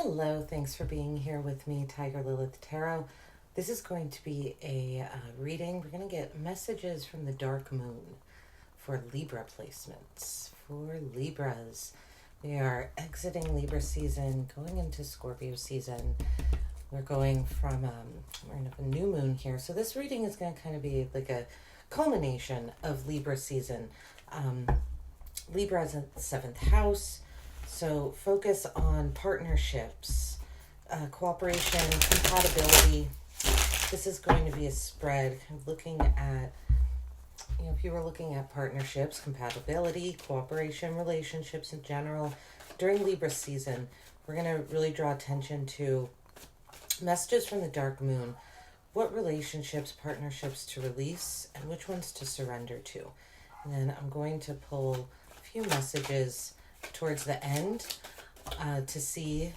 Hello, thanks for being here with me, Tiger Lilith Tarot. This is going to be a reading. We're going to get messages from the dark moon for Libra placements. For Libras, we are exiting Libra season, going into Scorpio season. We're going from, we're in a new moon here. So this reading is going to kind of be like a culmination of Libra season. Libra is in the 7th house. So focus on partnerships, cooperation, compatibility. This is going to be a spread looking at, if you were looking at partnerships, compatibility, cooperation, relationships in general, during Libra season, we're going to really draw attention to messages from the dark moon. What relationships, partnerships to release, and which ones to surrender to. And then I'm going to pull a few messages towards the end to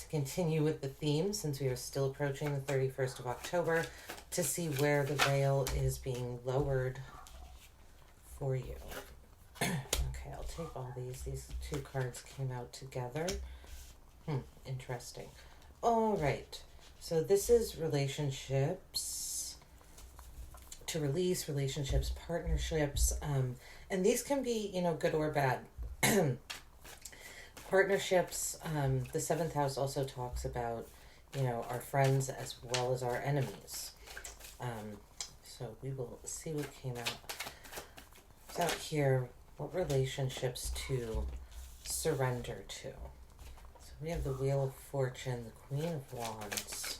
continue with the theme, since we are still approaching the 31st of October, to see where the veil is being lowered for you. Okay, I'll take all these. These two cards came out together. Interesting. All right. So this is relationships to release, relationships, partnerships, and these can be, good or bad. Partnerships, the 7th house also talks about, our friends as well as our enemies. So we will see what came out here. What relationships to surrender to. So we have the Wheel of Fortune, the Queen of Wands,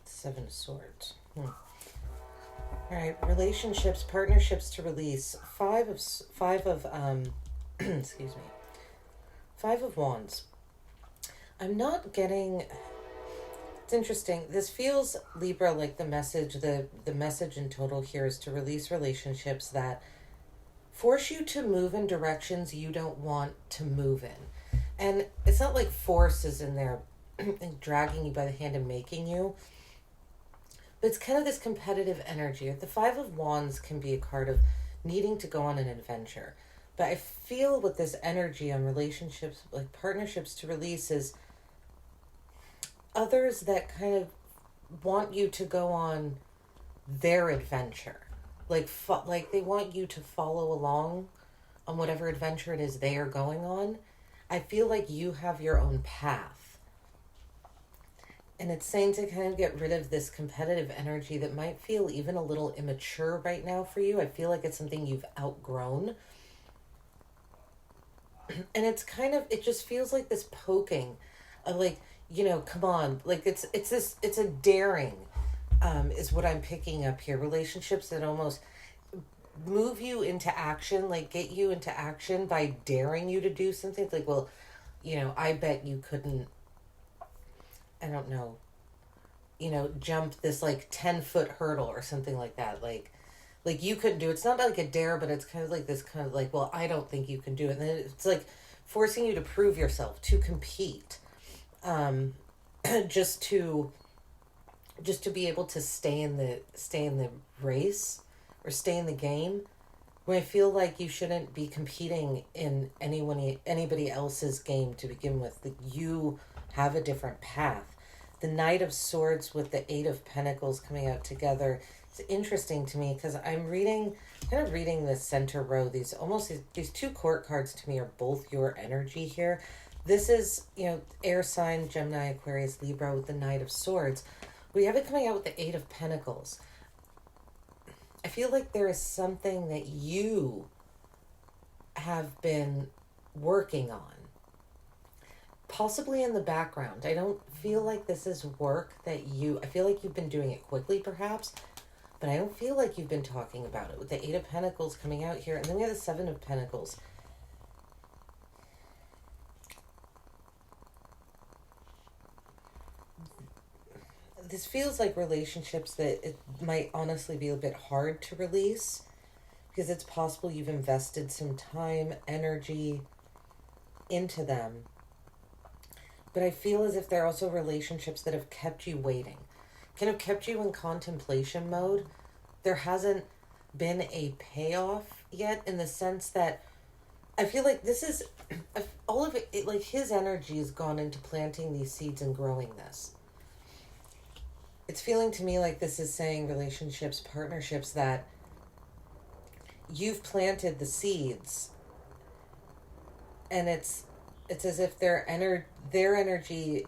7 of Swords. All right, relationships, partnerships to release. Five of excuse me. 5 of Wands. I'm not getting. It's interesting. This feels, Libra, like the message. The message in total here is to release relationships that force you to move in directions you don't want to move in. And it's not like force is in there and dragging you by the hand and making you. But it's kind of this competitive energy. The 5 of Wands can be a card of needing to go on an adventure. But I feel with this energy on relationships, like partnerships to release, is others that kind of want you to go on their adventure. Like they want you to follow along on whatever adventure it is they are going on. I feel like you have your own path. And it's saying to kind of get rid of this competitive energy that might feel even a little immature right now for you. I feel like it's something you've outgrown. And it's kind of, it just feels like this poking, like, come on. Like it's a daring, is what I'm picking up here. Relationships that almost move you into action, like get you into action by daring you to do something. It's like, well, I bet you couldn't, I don't know, jump this like 10-foot hurdle or something like that. Like you couldn't do it. It's not like a dare, but it's kind of like this kind of like, well, I don't think you can do it. And then it's like forcing you to prove yourself, to compete, just to be able to stay in the race or stay in the game. When I feel like you shouldn't be competing in anybody else's game to begin with. That you have a different path. The Knight of Swords with the 8 of Pentacles coming out together. It's interesting to me because I'm reading the center row. These 2 court cards to me are both your energy here. This is, air sign, Gemini, Aquarius, Libra with the Knight of Swords. We have it coming out with the 8 of Pentacles. I feel like there is something that you have been working on. Possibly in the background. I don't feel like this is work that I feel like you've been doing it quickly perhaps, but I don't feel like you've been talking about it with the 8 of Pentacles coming out here. And then we have the 7 of Pentacles. This feels like relationships that it might honestly be a bit hard to release because it's possible you've invested some time, energy into them. But I feel as if there are also relationships that have kept you waiting, kind of kept you in contemplation mode. There hasn't been a payoff yet, in the sense that I feel like this is all of it, like his energy has gone into planting these seeds and growing this. It's feeling to me like this is saying relationships, partnerships, that you've planted the seeds, and it's as if their energy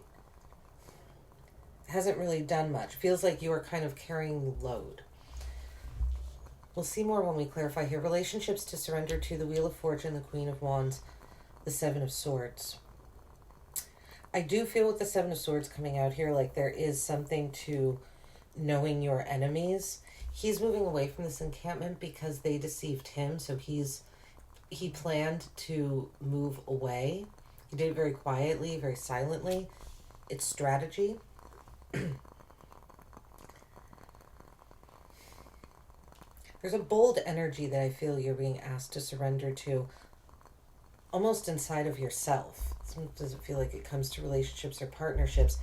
hasn't really done much. Feels like you are kind of carrying the load. We'll see more when we clarify here. Relationships to surrender to: the Wheel of Fortune, the Queen of Wands, the Seven of Swords. I do feel with the Seven of Swords coming out here, like there is something to knowing your enemies. He's moving away from this encampment because they deceived him, so he planned to move away. He did it very quietly, very silently. It's strategy. There's a bold energy that I feel you're being asked to surrender to, almost inside of yourself. It doesn't feel like it comes to relationships or partnerships,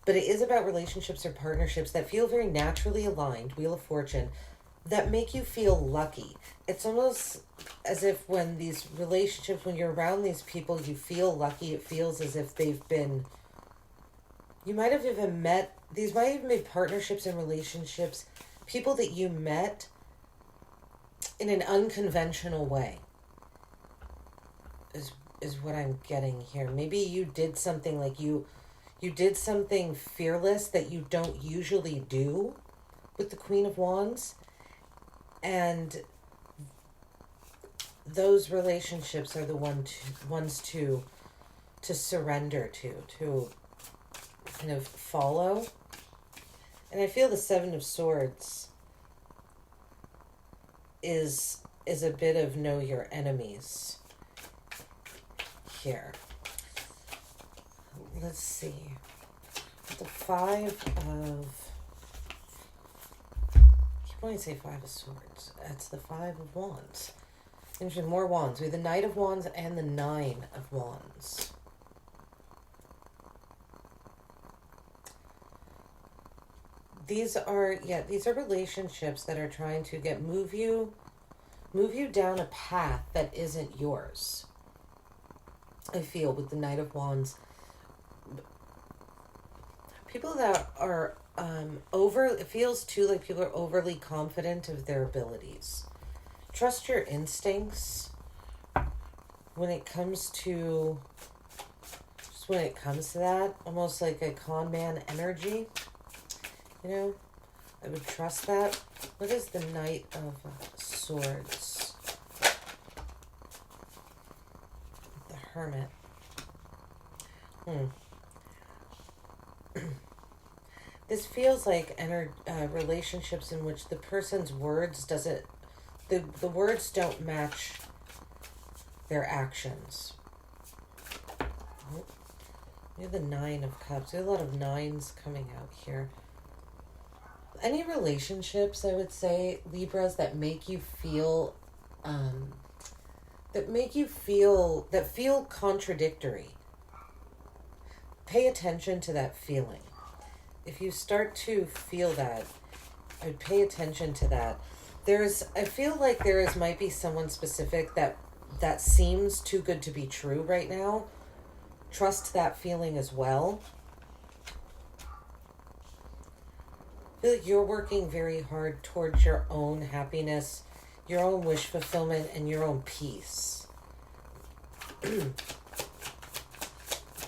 but it is about relationships or partnerships that feel very naturally aligned, Wheel of Fortune, that make you feel lucky. It's almost as if when these relationships, when you're around these people, you feel lucky. It feels as if they've been, you might have even met, these might even be partnerships and relationships, people that you met in an unconventional way, is what I'm getting here. Maybe you did something, like you did something fearless that you don't usually do with the Queen of Wands, and those relationships are the ones to surrender to kind of follow. And I feel the Seven of Swords is a bit of know your enemies here. Let's see. The Five of, I keep wanting to say Five of Swords. That's the Five of Wands. There's more wands. We have the Knight of Wands and the Nine of Wands. These are relationships that are trying to move you down a path that isn't yours. I feel with the Knight of Wands, people that are it feels too like people are overly confident of their abilities. Trust your instincts when it comes to that, almost like a con man energy. You know, I would trust that. What is the Knight of Swords? The Hermit. This feels like relationships in which the person's words the words don't match their actions. We have the Nine of Cups. There's a lot of nines coming out here. Any relationships, I would say, Libras, that make you feel that feel contradictory. Pay attention to that feeling. If you start to feel that, I would pay attention to that. I feel like might be someone specific that seems too good to be true right now. Trust that feeling as well. I feel like you're working very hard towards your own happiness, your own wish fulfillment, and your own peace.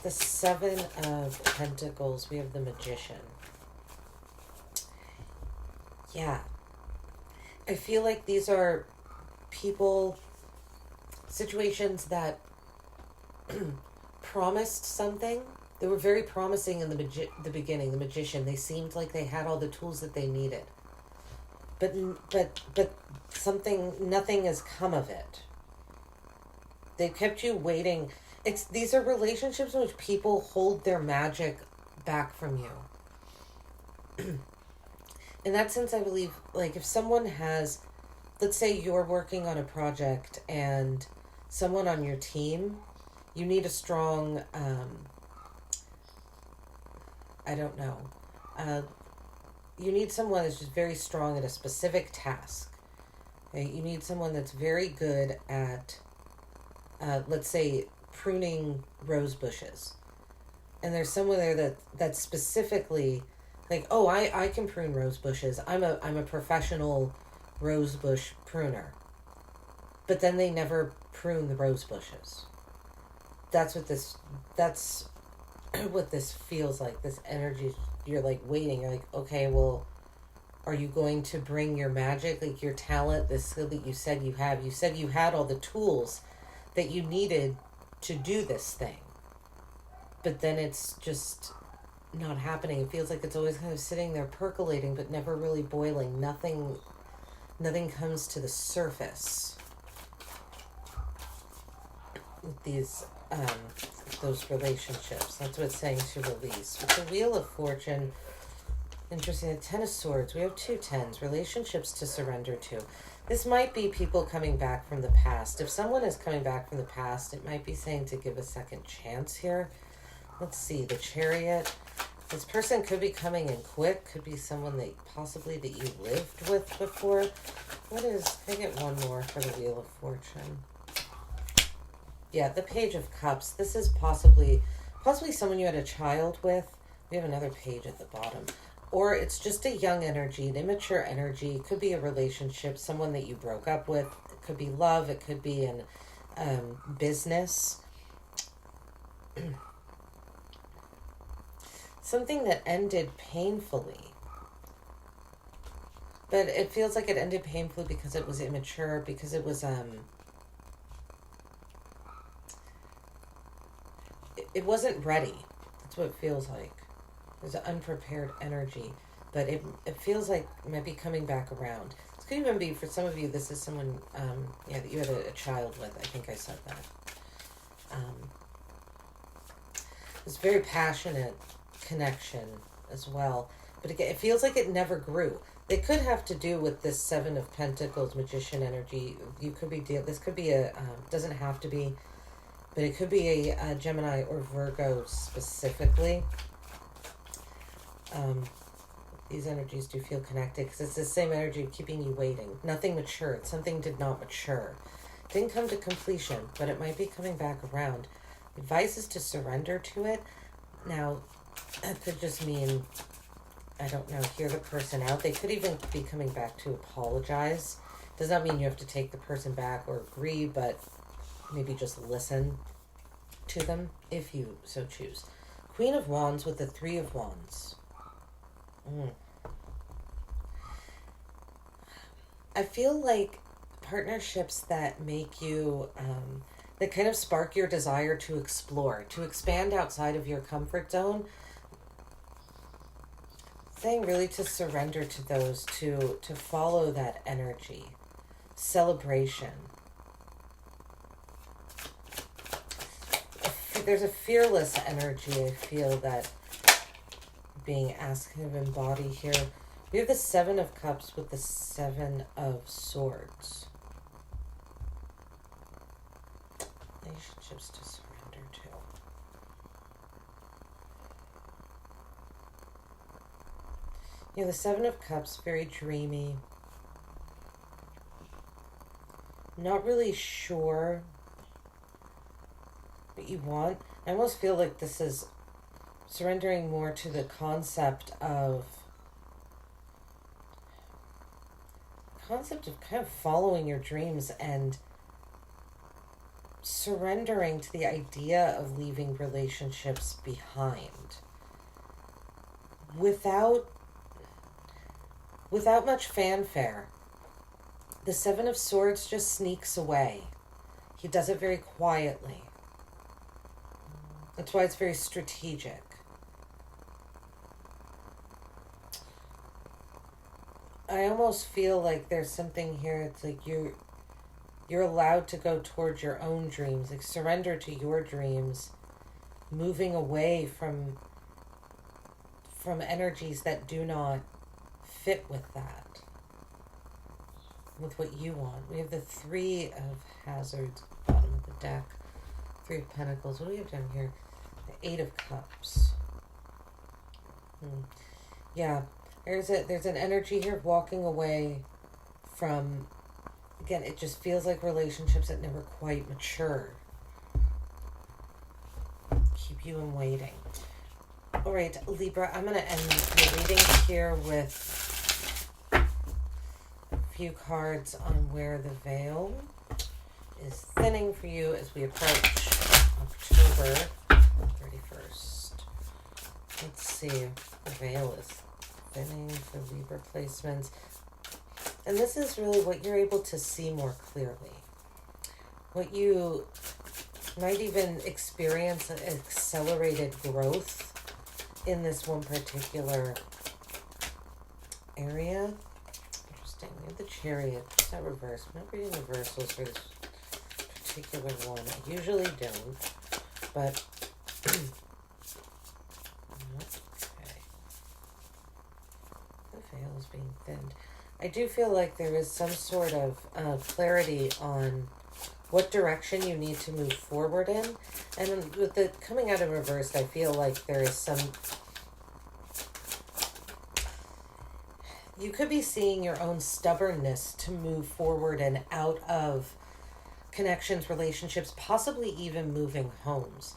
The Seven of Pentacles, we have the Magician. Yeah. I feel like these are situations that promised something. They were very promising in the beginning, the Magician. They seemed like they had all the tools that they needed. But nothing has come of it. They kept you waiting. These are relationships in which people hold their magic back from you. In that sense, I believe, like, if someone has, let's say you're working on a project and someone on your team, you need a strong, you need someone that's just very strong at a specific task. Okay? You need someone that's very good at, let's say, pruning rose bushes. And there's someone there that specifically, like, oh, I can prune rose bushes. I'm a professional rose bush pruner. But then they never prune the rose bushes. That's what this feels like. This energy, you're like waiting. You're like, okay, well, are you going to bring your magic, like your talent, this skill that you said you have? You said you had all the tools that you needed to do this thing. But then it's just not happening. It feels like it's always kind of sitting there percolating, but never really boiling. Nothing comes to the surface. These, those relationships. That's what it's saying to release. With the Wheel of Fortune, interesting, the Ten of Swords. We have 2 tens. Relationships to surrender to. This might be people coming back from the past. If someone is coming back from the past, it might be saying to give a second chance here. Let's see, the Chariot. This person could be coming in quick. Could be someone that possibly that you lived with before. What is, can I get one more for the Wheel of Fortune? Yeah, the Page of Cups. This is possibly someone you had a child with. We have another page at the bottom. Or it's just a young energy, an immature energy. It could be a relationship, someone that you broke up with. It could be love. It could be in business. Something that ended painfully. But it feels like it ended painfully because it was immature, because it was it wasn't ready. That's what it feels like. There's an unprepared energy, but it feels like it might be coming back around. This could even be, for some of you, this is someone, that you had a child with. I think I said that. It's very passionate connection as well, but again, it feels like it never grew. It could have to do with this Seven of Pentacles, Magician energy. You could be this could be a doesn't have to be, but it could be a Gemini or Virgo specifically. These energies do feel connected because it's the same energy keeping you waiting. Nothing matured. Something did not mature. Didn't come to completion, but it might be coming back around. Advice is to surrender to it. Now, that could just mean, I don't know, hear the person out. They could even be coming back to apologize. Does not mean you have to take the person back or agree, but maybe just listen to them if you so choose. Queen of Wands with the Three of Wands. I feel like partnerships that make you, that kind of spark your desire to explore, to expand outside of your comfort zone. Saying really to surrender to those, to follow that energy. Celebration. There's a fearless energy, I feel, that being asked kind of embody here. We have the Seven of Cups with the Seven of Swords. Relationships to surrender to. You know, the Seven of Cups, very dreamy. Not really sure what you want. I almost feel like this is surrendering more to the concept of kind of following your dreams and surrendering to the idea of leaving relationships behind without much fanfare. The Seven of Swords just sneaks away. He does it very quietly. That's why it's very strategic. I almost feel like there's something here. It's like you're allowed to go towards your own dreams, like surrender to your dreams, moving away from energies that do not fit with that, with what you want. We have the Three of Hazards, bottom of the deck. Three of Pentacles. What do we have down here? The Eight of Cups. Yeah. There's an energy here walking away from, again, it just feels like relationships that never quite mature. keep you in waiting. All right, Libra, I'm going to end the reading here with a few cards on where the veil is thinning for you as we approach October 31st. Let's see. The veil is thinning for Libra placements. And this is really what you're able to see more clearly. What you might even experience accelerated growth in this one particular area. Interesting. We have the Chariot. Is that reverse? I'm not reading reversals for this particular one. I usually don't. But okay. The veil is being thinned. I do feel like there is some sort of clarity on what direction you need to move forward in. And with it coming out of reversed, I feel like there is some... You could be seeing your own stubbornness to move forward and out of connections, relationships, possibly even moving homes,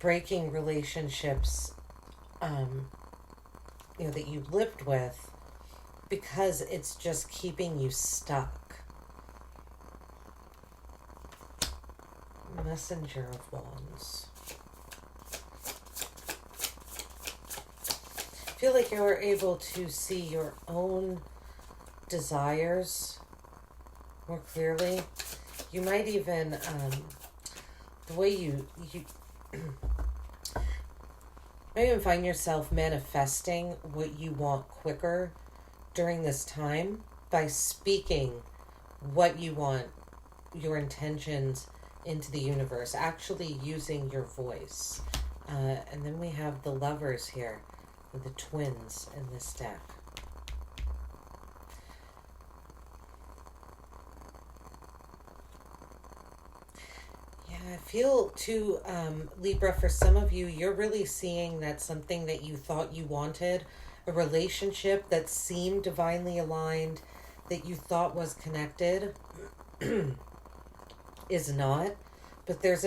breaking relationships, that you lived with, because it's just keeping you stuck. Messenger of Wands. I feel like you're able to see your own desires more clearly. You might even, the way you might even find yourself manifesting what you want quicker during this time by speaking what you want, your intentions into the universe, actually using your voice. And then we have the Lovers here, the twins in this deck. Yeah, I feel too, Libra, for some of you, you're really seeing that something that you thought you wanted, a relationship that seemed divinely aligned, that you thought was connected, is not. But there is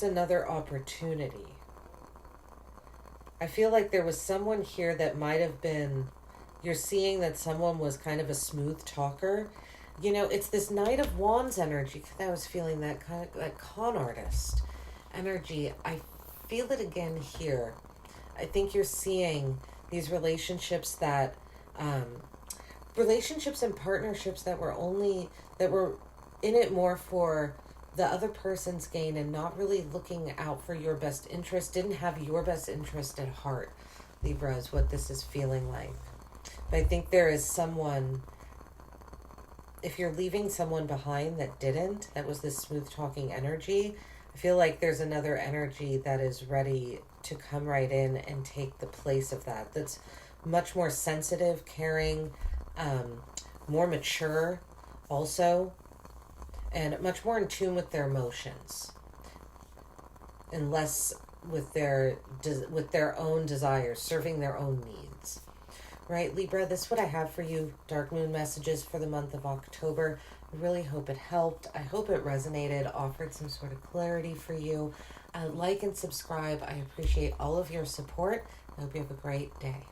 another opportunity. I feel like there was someone here that might have been, you're seeing that someone was kind of a smooth talker. It's this Knight of Wands energy. I was feeling that kind of like con artist energy. I feel it again here. I think you're seeing these relationships that, relationships and partnerships that were in it more for the other person's gain and not really looking out for your best interest, didn't have your best interest at heart. Libra is what this is feeling like. But I think there is someone, if you're leaving someone behind that was this smooth talking energy, I feel like there's another energy that is ready to come right in and take the place of that. That's much more sensitive, caring, more mature also, and much more in tune with their emotions and less with their own desires, serving their own needs. Right, Libra, this is what I have for you. Dark Moon messages for the month of October. I really hope it helped. I hope it resonated, offered some sort of clarity for you. Like and subscribe. I appreciate all of your support. I hope you have a great day.